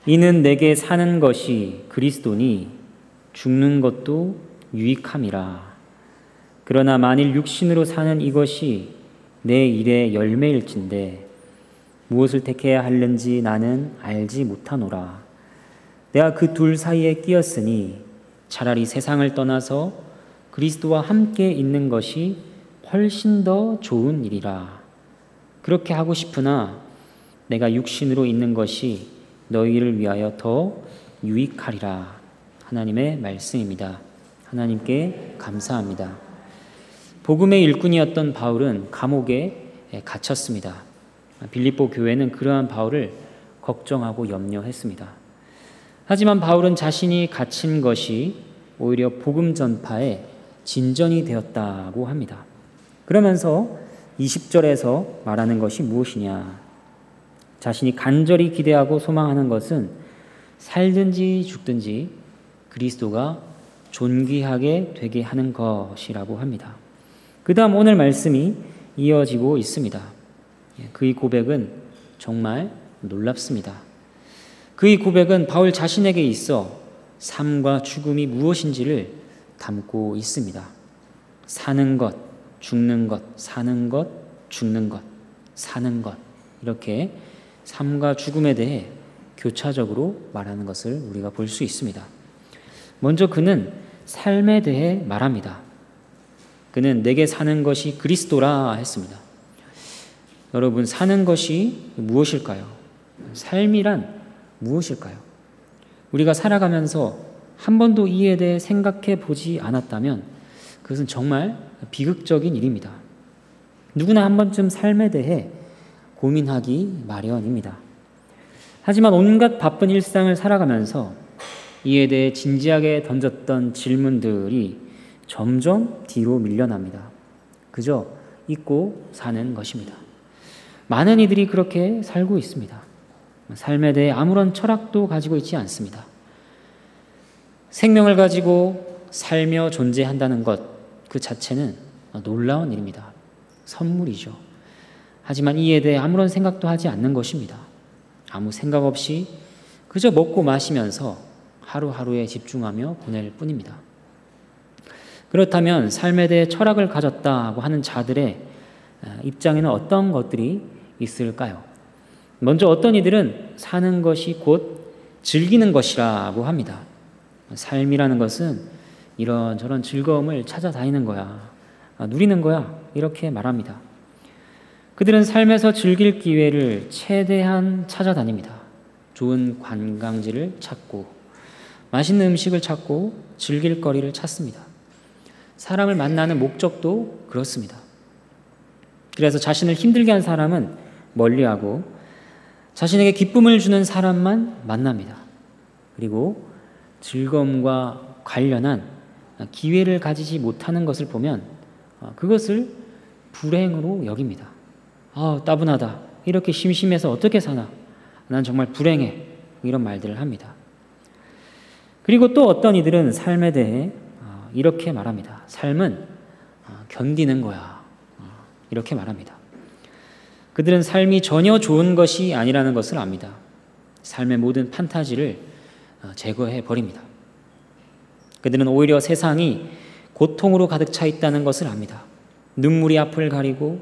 이는 내게 사는 것이 그리스도니 죽는 것도 유익함이라. 그러나 만일 육신으로 사는 이것이 내 일의 열매일진데 무엇을 택해야 하는지 나는 알지 못하노라. 내가 그 둘 사이에 끼었으니 차라리 세상을 떠나서 그리스도와 함께 있는 것이 훨씬 더 좋은 일이라. 그렇게 하고 싶으나 내가 육신으로 있는 것이 너희를 위하여 더 유익하리라. 하나님의 말씀입니다. 하나님께 감사합니다. 복음의 일꾼이었던 바울은 감옥에 갇혔습니다. 빌립보 교회는 그러한 바울을 걱정하고 염려했습니다. 하지만 바울은 자신이 갇힌 것이 오히려 복음 전파에 진전이 되었다고 합니다. 그러면서 20절에서 말하는 것이 무엇이냐? 자신이 간절히 기대하고 소망하는 것은 살든지 죽든지 그리스도가 존귀하게 되게 하는 것이라고 합니다. 그 다음 오늘 말씀이 이어지고 있습니다. 그의 고백은 정말 놀랍습니다. 그의 고백은 바울 자신에게 있어 삶과 죽음이 무엇인지를 담고 있습니다. 사는 것, 죽는 것, 사는 것, 죽는 것, 사는 것, 이렇게 삶과 죽음에 대해 교차적으로 말하는 것을 우리가 볼 수 있습니다. 먼저 그는 삶에 대해 말합니다. 그는 내게 사는 것이 그리스도라 했습니다. 여러분, 사는 것이 무엇일까요? 삶이란 무엇일까요? 우리가 살아가면서 한 번도 이에 대해 생각해 보지 않았다면 그것은 정말 비극적인 일입니다. 누구나 한 번쯤 삶에 대해 고민하기 마련입니다. 하지만 온갖 바쁜 일상을 살아가면서 이에 대해 진지하게 던졌던 질문들이 점점 뒤로 밀려납니다. 그저 잊고 사는 것입니다. 많은 이들이 그렇게 살고 있습니다. 삶에 대해 아무런 철학도 가지고 있지 않습니다. 생명을 가지고 살며 존재한다는 것 그 자체는 놀라운 일입니다. 선물이죠. 하지만 이에 대해 아무런 생각도 하지 않는 것입니다. 아무 생각 없이 그저 먹고 마시면서 하루하루에 집중하며 보낼 뿐입니다. 그렇다면 삶에 대해 철학을 가졌다고 하는 자들의 입장에는 어떤 것들이 있을까요? 먼저 어떤 이들은 사는 것이 곧 즐기는 것이라고 합니다. 삶이라는 것은 이런저런 즐거움을 찾아다니는 거야, 누리는 거야, 이렇게 말합니다. 그들은 삶에서 즐길 기회를 최대한 찾아다닙니다. 좋은 관광지를 찾고 맛있는 음식을 찾고 즐길 거리를 찾습니다. 사람을 만나는 목적도 그렇습니다. 그래서 자신을 힘들게 한 사람은 멀리하고 자신에게 기쁨을 주는 사람만 만납니다. 그리고 즐거움과 관련한 기회를 가지지 못하는 것을 보면 그것을 불행으로 여깁니다. 따분하다. 이렇게 심심해서 어떻게 사나? 난 정말 불행해. 이런 말들을 합니다. 그리고 또 어떤 이들은 삶에 대해 이렇게 말합니다. 삶은 견디는 거야. 이렇게 말합니다. 그들은 삶이 전혀 좋은 것이 아니라는 것을 압니다. 삶의 모든 판타지를 제거해 버립니다. 그들은 오히려 세상이 고통으로 가득 차 있다는 것을 압니다. 눈물이 앞을 가리고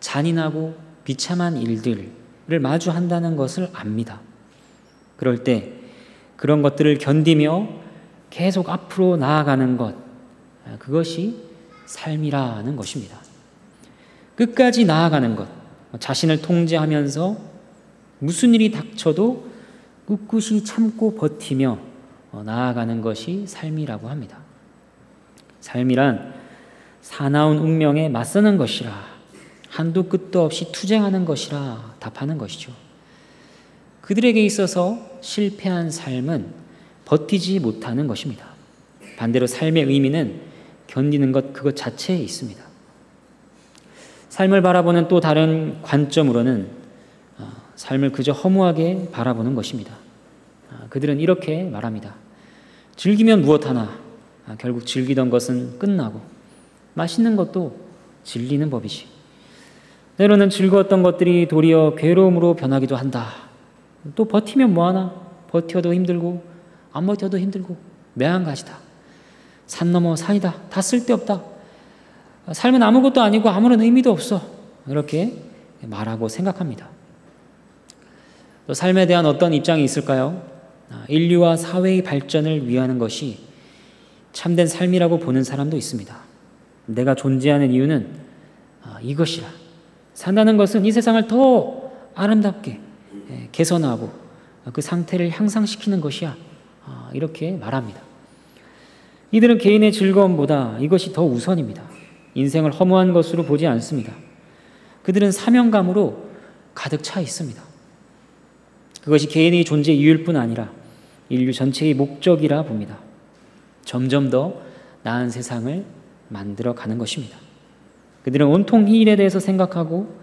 잔인하고 비참한 일들을 마주한다는 것을 압니다. 그럴 때 그런 것들을 견디며 계속 앞으로 나아가는 것, 그것이 삶이라는 것입니다. 끝까지 나아가는 것, 자신을 통제하면서 무슨 일이 닥쳐도 꿋꿋이 참고 버티며 나아가는 것이 삶이라고 합니다. 삶이란 사나운 운명에 맞서는 것이라, 한도 끝도 없이 투쟁하는 것이라 답하는 것이죠. 그들에게 있어서 실패한 삶은 버티지 못하는 것입니다. 반대로 삶의 의미는 견디는 것 그것 자체에 있습니다. 삶을 바라보는 또 다른 관점으로는 삶을 그저 허무하게 바라보는 것입니다. 그들은 이렇게 말합니다. 즐기면 무엇하나 결국 즐기던 것은 끝나고 맛있는 것도 질리는 법이지. 때로는 즐거웠던 것들이 도리어 괴로움으로 변하기도 한다. 또 버티면 뭐하나? 버텨도 힘들고 안 버텨도 힘들고 매한가지다. 산 넘어 산이다. 다 쓸데없다. 삶은 아무것도 아니고 아무런 의미도 없어. 이렇게 말하고 생각합니다. 또 삶에 대한 어떤 입장이 있을까요? 인류와 사회의 발전을 위하는 것이 참된 삶이라고 보는 사람도 있습니다. 내가 존재하는 이유는 이것이라. 산다는 것은 이 세상을 더 아름답게 개선하고 그 상태를 향상시키는 것이야. 이렇게 말합니다. 이들은 개인의 즐거움보다 이것이 더 우선입니다. 인생을 허무한 것으로 보지 않습니다. 그들은 사명감으로 가득 차 있습니다. 그것이 개인의 존재 이유일 뿐 아니라 인류 전체의 목적이라 봅니다. 점점 더 나은 세상을 만들어 가는 것입니다. 그들은 온통 이 일에 대해서 생각하고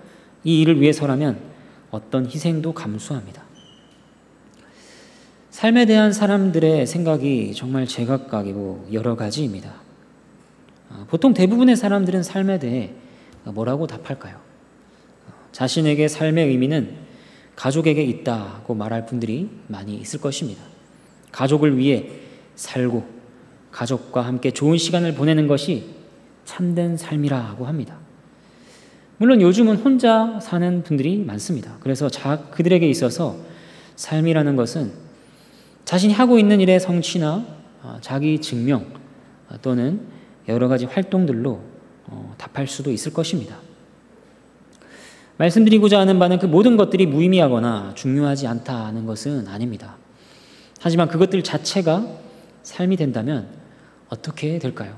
이 일을 위해서라면 어떤 희생도 감수합니다. 삶에 대한 사람들의 생각이 정말 제각각이고 여러 가지입니다. 보통 대부분의 사람들은 삶에 대해 뭐라고 답할까요? 자신에게 삶의 의미는 가족에게 있다고 말할 분들이 많이 있을 것입니다. 가족을 위해 살고 가족과 함께 좋은 시간을 보내는 것이 참된 삶이라고 합니다. 물론 요즘은 혼자 사는 분들이 많습니다. 그래서 그들에게 있어서 삶이라는 것은 자신이 하고 있는 일의 성취나 자기 증명 또는 여러 가지 활동들로 답할 수도 있을 것입니다. 말씀드리고자 하는 바는 그 모든 것들이 무의미하거나 중요하지 않다는 것은 아닙니다. 하지만 그것들 자체가 삶이 된다면 어떻게 될까요?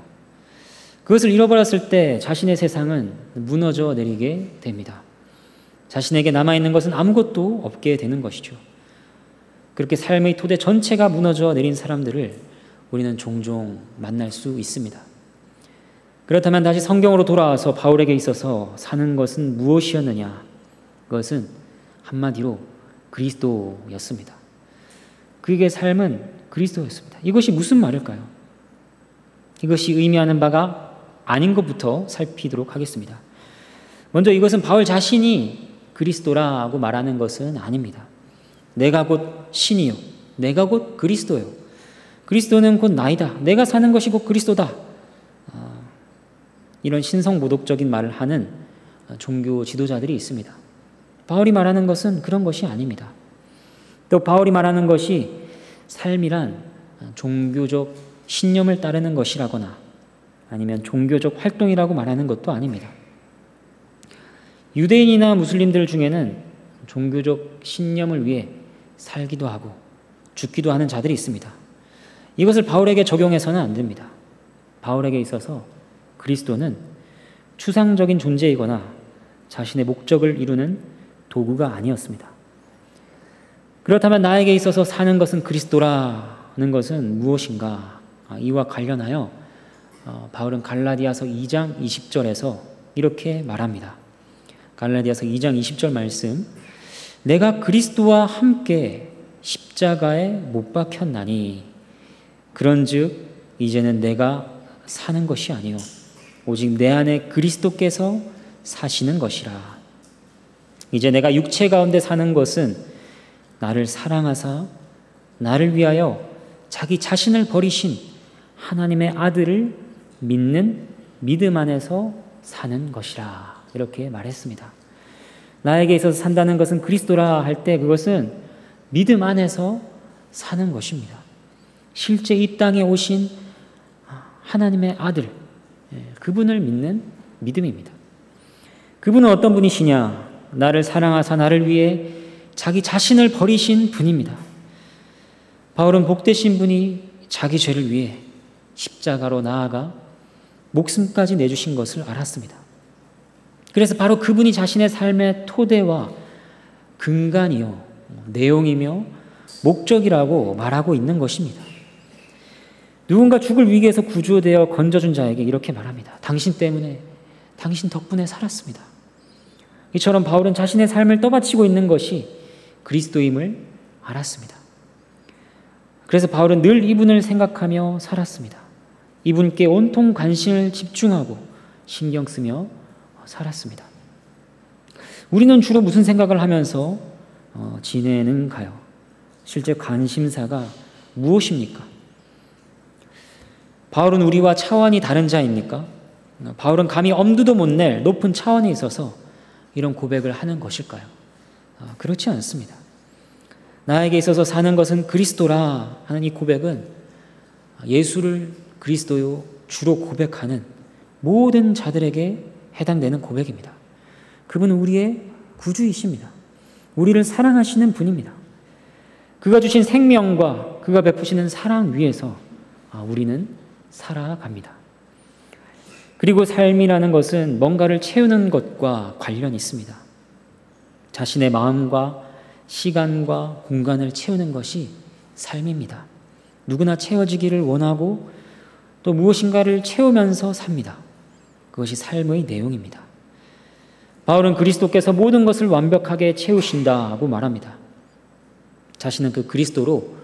그것을 잃어버렸을 때 자신의 세상은 무너져 내리게 됩니다. 자신에게 남아있는 것은 아무것도 없게 되는 것이죠. 그렇게 삶의 토대 전체가 무너져 내린 사람들을 우리는 종종 만날 수 있습니다. 그렇다면 다시 성경으로 돌아와서 바울에게 있어서 사는 것은 무엇이었느냐? 그것은 한마디로 그리스도였습니다. 그의 삶은 그리스도였습니다. 이것이 무슨 말일까요? 이것이 의미하는 바가 아닌 것부터 살피도록 하겠습니다. 먼저 이것은 바울 자신이 그리스도라고 말하는 것은 아닙니다. 내가 곧 신이요. 내가 곧 그리스도요. 그리스도는 곧 나이다. 내가 사는 것이 곧 그리스도다. 이런 신성모독적인 말을 하는 종교 지도자들이 있습니다. 바울이 말하는 것은 그런 것이 아닙니다. 또 바울이 말하는 것이 삶이란 종교적 신념을 따르는 것이라거나 아니면 종교적 활동이라고 말하는 것도 아닙니다. 유대인이나 무슬림들 중에는 종교적 신념을 위해 살기도 하고 죽기도 하는 자들이 있습니다. 이것을 바울에게 적용해서는 안 됩니다. 바울에게 있어서 그리스도는 추상적인 존재이거나 자신의 목적을 이루는 도구가 아니었습니다. 그렇다면 나에게 있어서 사는 것은 그리스도라는 것은 무엇인가? 이와 관련하여 바울은 갈라디아서 2장 20절에서 이렇게 말합니다. 갈라디아서 2장 20절 말씀, 내가 그리스도와 함께 십자가에 못 박혔나니 그런즉 이제는 내가 사는 것이 아니요 오직 내 안에 그리스도께서 사시는 것이라. 이제 내가 육체 가운데 사는 것은 나를 사랑하사 나를 위하여 자기 자신을 버리신 하나님의 아들을 믿는 믿음 안에서 사는 것이라. 이렇게 말했습니다. 나에게 있어서 산다는 것은 그리스도라 할 때 그것은 믿음 안에서 사는 것입니다. 실제 이 땅에 오신 하나님의 아들, 그분을 믿는 믿음입니다. 그분은 어떤 분이시냐? 나를 사랑하사 나를 위해 자기 자신을 버리신 분입니다. 바울은 복되신 분이 자기 죄를 위해 십자가로 나아가 목숨까지 내주신 것을 알았습니다. 그래서 바로 그분이 자신의 삶의 토대와 근간이요, 내용이며 목적이라고 말하고 있는 것입니다. 누군가 죽을 위기에서 구조되어 건져준 자에게 이렇게 말합니다. 당신 때문에, 당신 덕분에 살았습니다. 이처럼 바울은 자신의 삶을 떠받치고 있는 것이 그리스도임을 알았습니다. 그래서 바울은 늘 이분을 생각하며 살았습니다. 이분께 온통 관심을 집중하고 신경 쓰며 살았습니다. 우리는 주로 무슨 생각을 하면서 지내는가요? 실제 관심사가 무엇입니까? 바울은 우리와 차원이 다른 자입니까? 바울은 감히 엄두도 못 낼 높은 차원에 있어서 이런 고백을 하는 것일까요? 그렇지 않습니다. 나에게 있어서 사는 것은 그리스도라 하는 이 고백은 예수를 그리스도요 주로 고백하는 모든 자들에게 해당되는 고백입니다. 그분은 우리의 구주이십니다. 우리를 사랑하시는 분입니다. 그가 주신 생명과 그가 베푸시는 사랑 위에서 우리는 살아갑니다. 그리고 삶이라는 것은 뭔가를 채우는 것과 관련이 있습니다. 자신의 마음과 시간과 공간을 채우는 것이 삶입니다. 누구나 채워지기를 원하고 또 무엇인가를 채우면서 삽니다. 그것이 삶의 내용입니다. 바울은 그리스도께서 모든 것을 완벽하게 채우신다고 말합니다. 자신은 그 그리스도로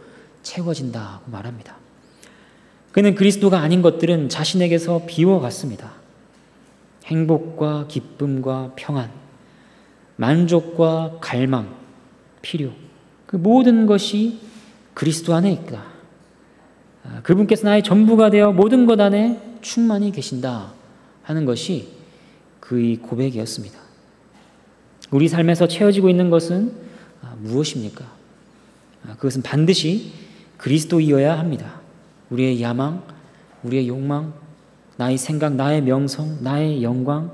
채워진다고 말합니다. 그는 그리스도가 아닌 것들은 자신에게서 비워갔습니다. 행복과 기쁨과 평안, 만족과 갈망, 필요, 그 모든 것이 그리스도 안에 있다. 그분께서 나의 전부가 되어 모든 것 안에 충만히 계신다 하는 것이 그의 고백이었습니다. 우리 삶에서 채워지고 있는 것은 무엇입니까? 그것은 반드시 그리스도이어야 합니다. 우리의 야망, 우리의 욕망, 나의 생각, 나의 명성, 나의 영광,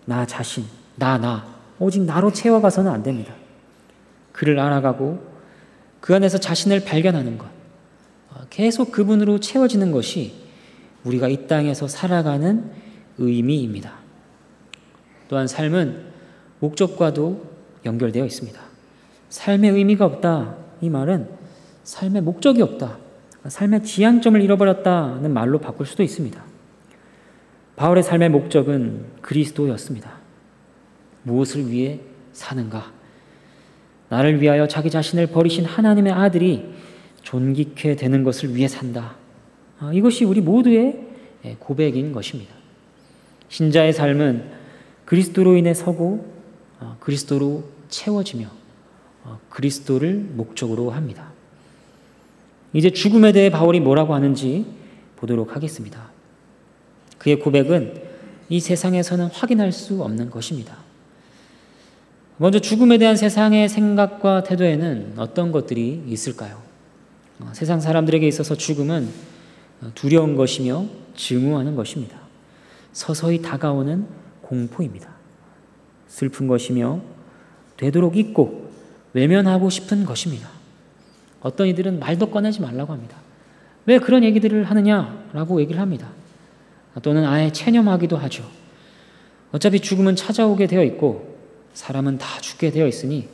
나 자신, 오직 나로 채워가서는 안 됩니다. 그를 알아가고 그 안에서 자신을 발견하는 것, 계속 그분으로 채워지는 것이 우리가 이 땅에서 살아가는 의미입니다. 또한 삶은 목적과도 연결되어 있습니다. 삶의 의미가 없다, 이 말은 삶의 목적이 없다, 삶의 지향점을 잃어버렸다는 말로 바꿀 수도 있습니다. 바울의 삶의 목적은 그리스도였습니다. 무엇을 위해 사는가? 나를 위하여 자기 자신을 버리신 하나님의 아들이 존귀케 되는 것을 위해 산다. 이것이 우리 모두의 고백인 것입니다. 신자의 삶은 그리스도로 인해 서고 그리스도로 채워지며 그리스도를 목적으로 합니다. 이제 죽음에 대해 바울이 뭐라고 하는지 보도록 하겠습니다. 그의 고백은 이 세상에서는 확인할 수 없는 것입니다. 먼저 죽음에 대한 세상의 생각과 태도에는 어떤 것들이 있을까요? 세상 사람들에게 있어서 죽음은 두려운 것이며 증오하는 것입니다. 서서히 다가오는 공포입니다. 슬픈 것이며 되도록 잊고 외면하고 싶은 것입니다. 어떤 이들은 말도 꺼내지 말라고 합니다. 왜 그런 얘기들을 하느냐라고 얘기를 합니다. 또는 아예 체념하기도 하죠. 어차피 죽음은 찾아오게 되어 있고 사람은 다 죽게 되어 있으니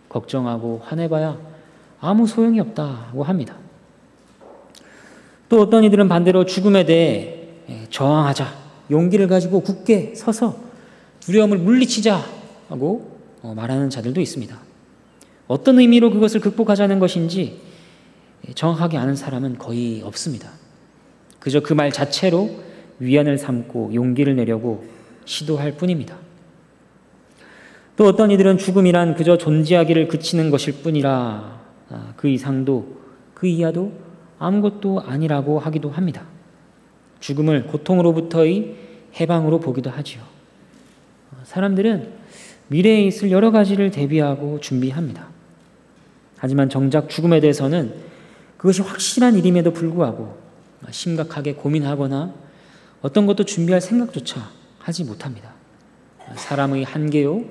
걱정하고 화내봐야 아무 소용이 없다고 합니다. 또 어떤 이들은 반대로 죽음에 대해 저항하자, 용기를 가지고 굳게 서서 두려움을 물리치자 하고 말하는 자들도 있습니다. 어떤 의미로 그것을 극복하자는 것인지 정확하게 아는 사람은 거의 없습니다. 그저 그 말 자체로 위안을 삼고 용기를 내려고 시도할 뿐입니다. 또 어떤 이들은 죽음이란 그저 존재하기를 그치는 것일 뿐이라 그 이상도 그 이하도 아무것도 아니라고 하기도 합니다. 죽음을 고통으로부터의 해방으로 보기도 하지요. 사람들은 미래에 있을 여러 가지를 대비하고 준비합니다. 하지만 정작 죽음에 대해서는 그것이 확실한 일임에도 불구하고 심각하게 고민하거나 어떤 것도 준비할 생각조차 하지 못합니다. 사람의 한계요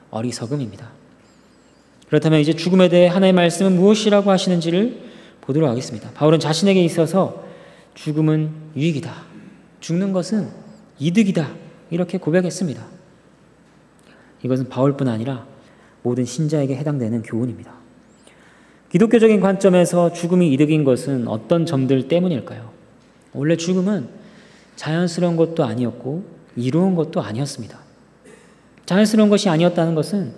어리석음입니다. 그렇다면 이제 죽음에 대해 하나님의 말씀은 무엇이라고 하시는지를 보도록 하겠습니다. 바울은 자신에게 있어서 죽음은 유익이다, 죽는 것은 이득이다, 이렇게 고백했습니다. 이것은 바울뿐 아니라 모든 신자에게 해당되는 교훈입니다. 기독교적인 관점에서 죽음이 이득인 것은 어떤 점들 때문일까요? 원래 죽음은 자연스러운 것도 아니었고 이로운 것도 아니었습니다. 자연스러운 것이 아니었다는 것은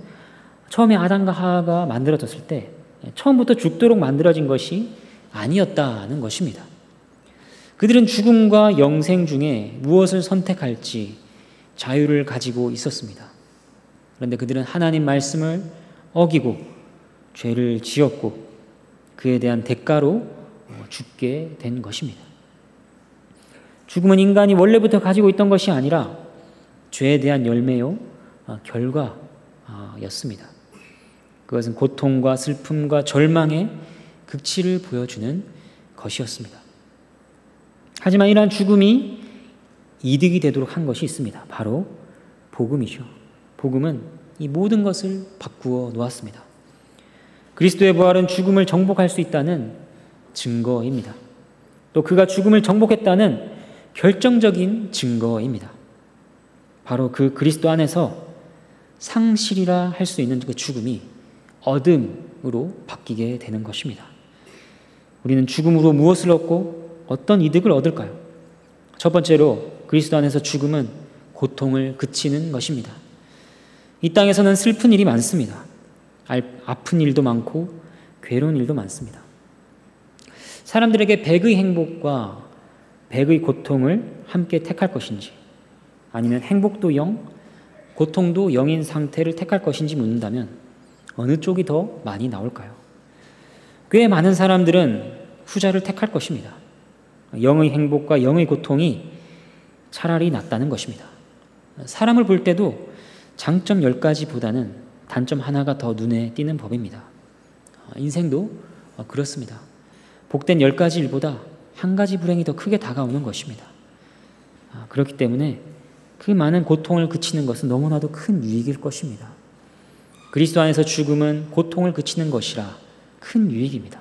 처음에 아담과 하와가 만들어졌을 때 처음부터 죽도록 만들어진 것이 아니었다는 것입니다. 그들은 죽음과 영생 중에 무엇을 선택할지 자유를 가지고 있었습니다. 그런데 그들은 하나님 말씀을 어기고 죄를 지었고 그에 대한 대가로 죽게 된 것입니다. 죽음은 인간이 원래부터 가지고 있던 것이 아니라 죄에 대한 열매요, 결과였습니다. 그것은 고통과 슬픔과 절망의 극치를 보여주는 것이었습니다. 하지만 이러한 죽음이 이득이 되도록 한 것이 있습니다. 바로 복음이죠. 복음은 이 모든 것을 바꾸어 놓았습니다. 그리스도의 부활은 죽음을 정복할 수 있다는 증거입니다. 또 그가 죽음을 정복했다는 결정적인 증거입니다. 바로 그 그리스도 안에서 상실이라 할 수 있는 그 죽음이 얻음으로 바뀌게 되는 것입니다. 우리는 죽음으로 무엇을 얻고 어떤 이득을 얻을까요? 첫 번째로 그리스도 안에서 죽음은 고통을 그치는 것입니다. 이 땅에서는 슬픈 일이 많습니다. 아픈 일도 많고 괴로운 일도 많습니다. 사람들에게 백의 행복과 백의 고통을 함께 택할 것인지, 아니면 행복도 0, 고통도 0인 상태를 택할 것인지 묻는다면 어느 쪽이 더 많이 나올까요? 꽤 많은 사람들은 후자를 택할 것입니다. 0의 행복과 0의 고통이 차라리 낫다는 것입니다. 사람을 볼 때도 장점 10가지보다는 단점 하나가 더 눈에 띄는 법입니다. 인생도 그렇습니다. 복된 10가지 일보다 한 가지 불행이 더 크게 다가오는 것입니다. 그렇기 때문에 그 많은 고통을 그치는 것은 너무나도 큰 유익일 것입니다. 그리스도 안에서 죽음은 고통을 그치는 것이라 큰 유익입니다.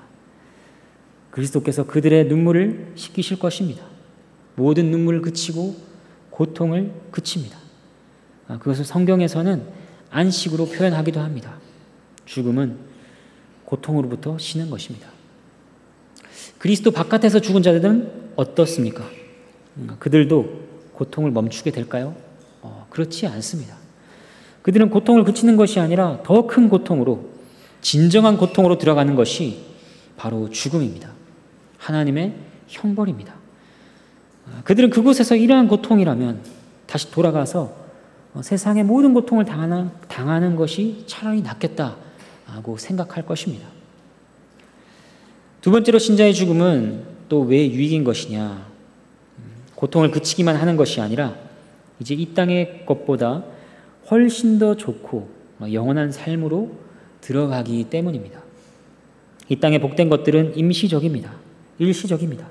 그리스도께서 그들의 눈물을 씻기실 것입니다. 모든 눈물을 그치고 고통을 그칩니다. 그것을 성경에서는 안식으로 표현하기도 합니다. 죽음은 고통으로부터 쉬는 것입니다. 그리스도 바깥에서 죽은 자들은 어떻습니까? 그들도 고통을 멈추게 될까요? 그렇지 않습니다. 그들은 고통을 그치는 것이 아니라 더 큰 고통으로, 진정한 고통으로 들어가는 것이 바로 죽음입니다. 하나님의 형벌입니다. 그들은 그곳에서 이러한 고통이라면 다시 돌아가서 세상의 모든 고통을 당하는 것이 차라리 낫겠다고 생각할 것입니다. 두 번째로 신자의 죽음은 또 왜 유익인 것이냐? 고통을 그치기만 하는 것이 아니라 이제 이 땅의 것보다 훨씬 더 좋고 영원한 삶으로 들어가기 때문입니다. 이 땅의 복된 것들은 임시적입니다. 일시적입니다.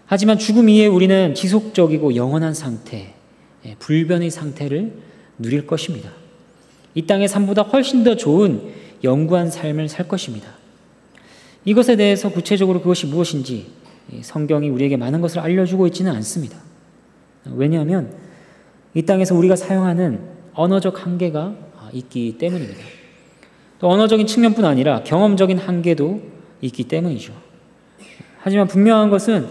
하지만 죽음 이후에 우리는 지속적이고 영원한 상태, 불변의 상태를 누릴 것입니다. 이 땅의 삶보다 훨씬 더 좋은 영구한 삶을 살 것입니다. 이것에 대해서 구체적으로 그것이 무엇인지 성경이 우리에게 많은 것을 알려주고 있지는 않습니다. 왜냐하면 이 땅에서 우리가 사용하는 언어적 한계가 있기 때문입니다. 또 언어적인 측면뿐 아니라 경험적인 한계도 있기 때문이죠. 하지만 분명한 것은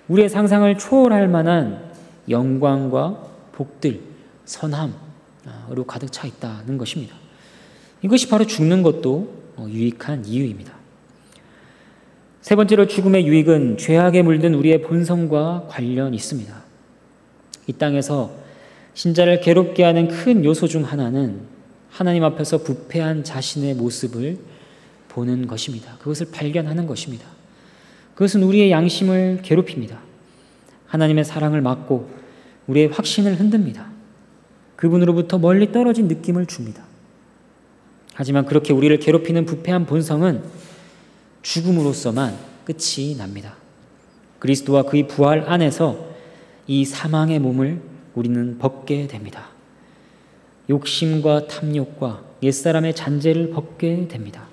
우리의 상상을 초월할 만한 영광과 복들, 선함으로 가득 차 있다는 것입니다. 이것이 바로 죽는 것도 유익한 이유입니다. 세 번째로 죽음의 유익은 죄악에 물든 우리의 본성과 관련이 있습니다. 이 땅에서 신자를 괴롭게 하는 큰 요소 중 하나는 하나님 앞에서 부패한 자신의 모습을 보는 것입니다. 그것을 발견하는 것입니다. 그것은 우리의 양심을 괴롭힙니다. 하나님의 사랑을 막고 우리의 확신을 흔듭니다. 그분으로부터 멀리 떨어진 느낌을 줍니다. 하지만 그렇게 우리를 괴롭히는 부패한 본성은 죽음으로서만 끝이 납니다. 그리스도와 그의 부활 안에서 이 사망의 몸을 우리는 벗게 됩니다. 욕심과 탐욕과 옛사람의 잔재를 벗게 됩니다.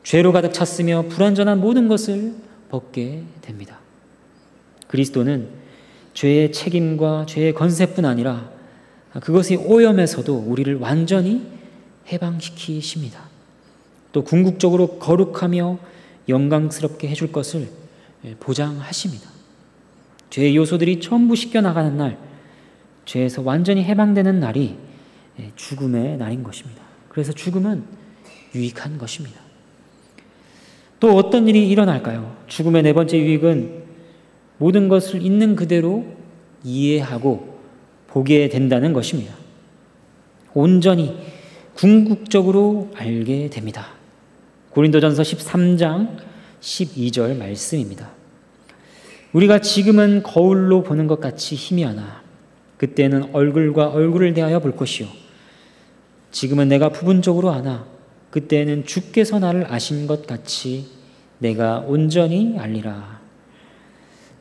죄로 가득 찼으며 불완전한 모든 것을 벗게 됩니다. 그리스도는 죄의 책임과 죄의 건세뿐 아니라 그것의 오염에서도 우리를 완전히 해방시키십니다. 또 궁극적으로 거룩하며 영광스럽게 해줄 것을 보장하십니다. 죄의 요소들이 전부 씻겨나가는 날, 죄에서 완전히 해방되는 날이 죽음의 날인 것입니다. 그래서 죽음은 유익한 것입니다. 또 어떤 일이 일어날까요? 죽음의 네 번째 유익은 모든 것을 있는 그대로 이해하고 보게 된다는 것입니다. 온전히 궁극적으로 알게 됩니다. 고린도전서 13장 12절 말씀입니다. 우리가 지금은 거울로 보는 것 같이 희미하나 그때는 얼굴과 얼굴을 대하여 볼 것이요 지금은 내가 부분적으로 아나 그때는 주께서 나를 아신 것 같이 내가 온전히 알리라.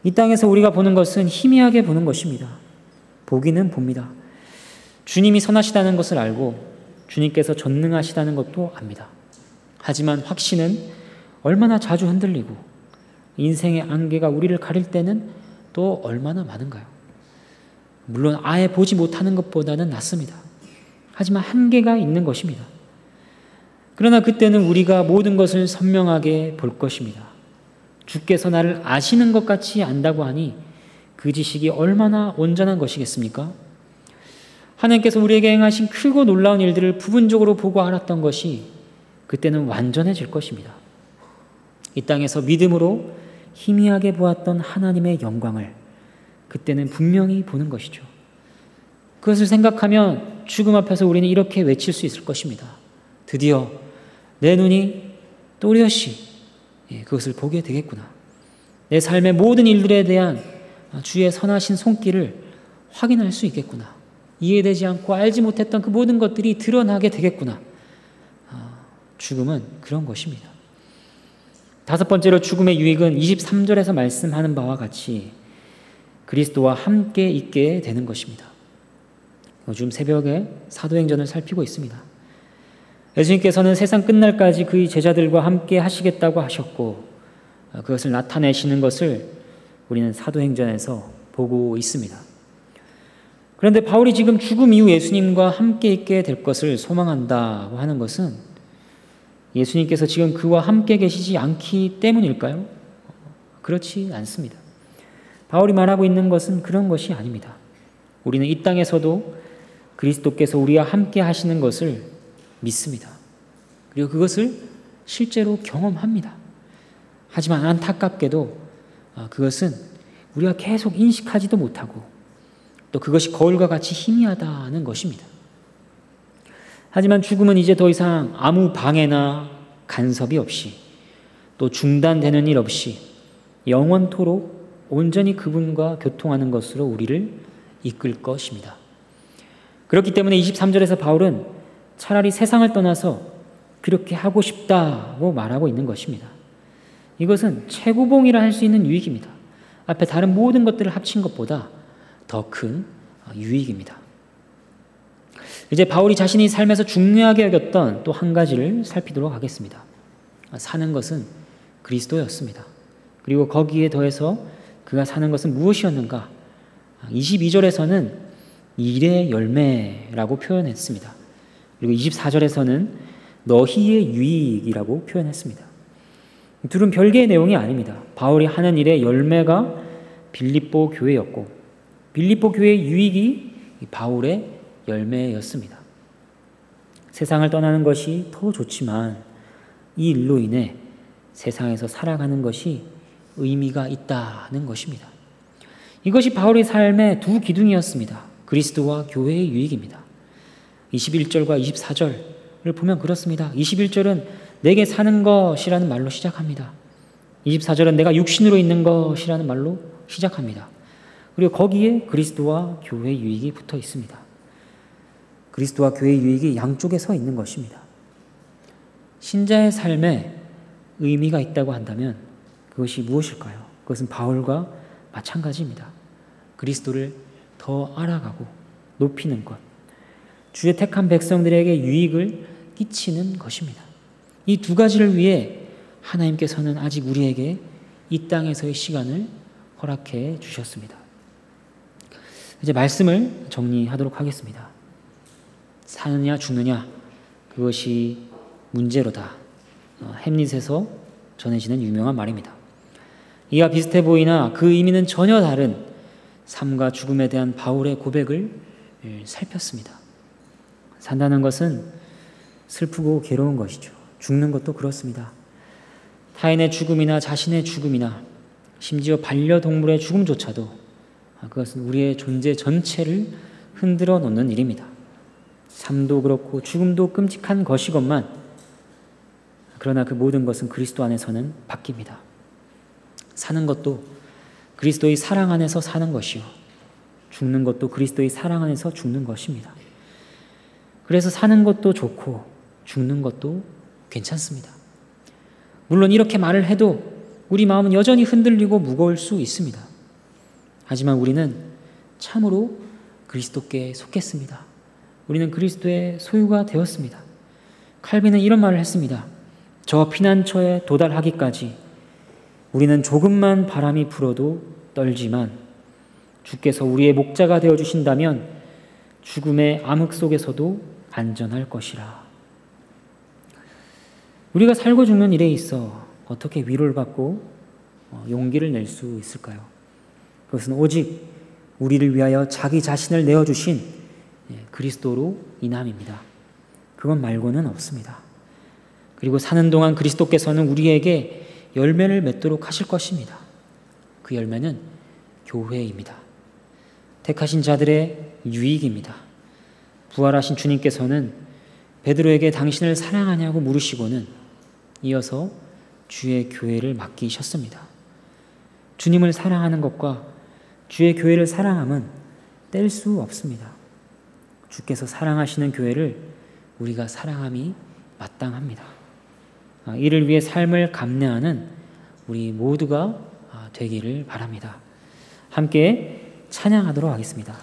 이 땅에서 우리가 보는 것은 희미하게 보는 것입니다. 보기는 봅니다. 주님이 선하시다는 것을 알고 주님께서 전능하시다는 것도 압니다. 하지만 확신은 얼마나 자주 흔들리고 인생의 안개가 우리를 가릴 때는 또 얼마나 많은가요? 물론 아예 보지 못하는 것보다는 낫습니다. 하지만 한계가 있는 것입니다. 그러나 그때는 우리가 모든 것을 선명하게 볼 것입니다. 주께서 나를 아시는 것 같이 안다고 하니 그 지식이 얼마나 온전한 것이겠습니까? 하나님께서 우리에게 행하신 크고 놀라운 일들을 부분적으로 보고 알았던 것이 그때는 완전해질 것입니다. 이 땅에서 믿음으로 희미하게 보았던 하나님의 영광을 그때는 분명히 보는 것이죠. 그것을 생각하면 죽음 앞에서 우리는 이렇게 외칠 수 있을 것입니다. 드디어 내 눈이 또렷이 그것을 보게 되겠구나. 내 삶의 모든 일들에 대한 주의 선하신 손길을 확인할 수 있겠구나. 이해되지 않고 알지 못했던 그 모든 것들이 드러나게 되겠구나. 죽음은 그런 것입니다. 다섯 번째로 죽음의 유익은 23절에서 말씀하는 바와 같이 그리스도와 함께 있게 되는 것입니다. 요즘 새벽에 사도행전을 살피고 있습니다. 예수님께서는 세상 끝날까지 그의 제자들과 함께 하시겠다고 하셨고 그것을 나타내시는 것을 우리는 사도행전에서 보고 있습니다. 그런데 바울이 지금 죽음 이후 예수님과 함께 있게 될 것을 소망한다고 하는 것은 예수님께서 지금 그와 함께 계시지 않기 때문일까요? 그렇지 않습니다. 바울이 말하고 있는 것은 그런 것이 아닙니다. 우리는 이 땅에서도 그리스도께서 우리와 함께 하시는 것을 믿습니다. 그리고 그것을 실제로 경험합니다. 하지만 안타깝게도 그것은 우리가 계속 인식하지도 못하고 또 그것이 거울과 같이 희미하다는 것입니다. 하지만 죽음은 이제 더 이상 아무 방해나 간섭이 없이 또 중단되는 일 없이 영원토록 온전히 그분과 교통하는 것으로 우리를 이끌 것입니다. 그렇기 때문에 23절에서 바울은 차라리 세상을 떠나서 그렇게 하고 싶다고 말하고 있는 것입니다. 이것은 최고봉이라 할 수 있는 유익입니다. 앞에 다른 모든 것들을 합친 것보다 더 큰 유익입니다. 이제 바울이 자신이 삶에서 중요하게 여겼던 또 한 가지를 살피도록 하겠습니다. 사는 것은 그리스도였습니다. 그리고 거기에 더해서 그가 사는 것은 무엇이었는가? 22절에서는 일의 열매라고 표현했습니다. 그리고 24절에서는 너희의 유익이라고 표현했습니다. 둘은 별개의 내용이 아닙니다. 바울이 하는 일의 열매가 빌립보 교회였고 빌립보 교회의 유익이 바울의 열매였습니다. 세상을 떠나는 것이 더 좋지만 이 일로 인해 세상에서 살아가는 것이 의미가 있다는 것입니다. 이것이 바울의 삶의 두 기둥이었습니다. 그리스도와 교회의 유익입니다. 21절과 24절을 보면 그렇습니다. 21절은 내게 사는 것이라는 말로 시작합니다. 24절은 내가 육신으로 있는 것이라는 말로 시작합니다. 그리고 거기에 그리스도와 교회의 유익이 붙어 있습니다. 그리스도와 교회의 유익이 양쪽에 서 있는 것입니다. 신자의 삶에 의미가 있다고 한다면 그것이 무엇일까요? 그것은 바울과 마찬가지입니다. 그리스도를 더 알아가고 높이는 것, 주의 택한 백성들에게 유익을 끼치는 것입니다. 이 두 가지를 위해 하나님께서는 아직 우리에게 이 땅에서의 시간을 허락해 주셨습니다. 이제 말씀을 정리하도록 하겠습니다. 사느냐 죽느냐 그것이 문제로다. 햄릿에서 전해지는 유명한 말입니다. 이와 비슷해 보이나 그 의미는 전혀 다른 삶과 죽음에 대한 바울의 고백을 살폈습니다. 산다는 것은 슬프고 괴로운 것이죠. 죽는 것도 그렇습니다. 타인의 죽음이나 자신의 죽음이나 심지어 반려동물의 죽음조차도 그것은 우리의 존재 전체를 흔들어 놓는 일입니다. 삶도 그렇고 죽음도 끔찍한 것이건만 그러나 그 모든 것은 그리스도 안에서는 바뀝니다. 사는 것도 그리스도의 사랑 안에서 사는 것이요, 죽는 것도 그리스도의 사랑 안에서 죽는 것입니다. 그래서 사는 것도 좋고 죽는 것도 괜찮습니다. 물론 이렇게 말을 해도 우리 마음은 여전히 흔들리고 무거울 수 있습니다. 하지만 우리는 참으로 그리스도께 속했습니다. 우리는 그리스도의 소유가 되었습니다. 칼빈은 이런 말을 했습니다. 저 피난처에 도달하기까지 우리는 조금만 바람이 불어도 떨지만 주께서 우리의 목자가 되어주신다면 죽음의 암흑 속에서도 안전할 것이라. 우리가 살고 죽는 일에 있어 어떻게 위로를 받고 용기를 낼 수 있을까요? 그것은 오직 우리를 위하여 자기 자신을 내어주신 그리스도로 인함입니다. 그것 말고는 없습니다. 그리고 사는 동안 그리스도께서는 우리에게 열매를 맺도록 하실 것입니다. 그 열매는 교회입니다. 택하신 자들의 유익입니다. 부활하신 주님께서는 베드로에게 당신을 사랑하냐고 물으시고는 이어서 주의 교회를 맡기셨습니다. 주님을 사랑하는 것과 주의 교회를 사랑함은 뗄 수 없습니다. 주께서 사랑하시는 교회를 우리가 사랑함이 마땅합니다. 이를 위해 삶을 감내하는 우리 모두가 되기를 바랍니다. 함께 찬양하도록 하겠습니다.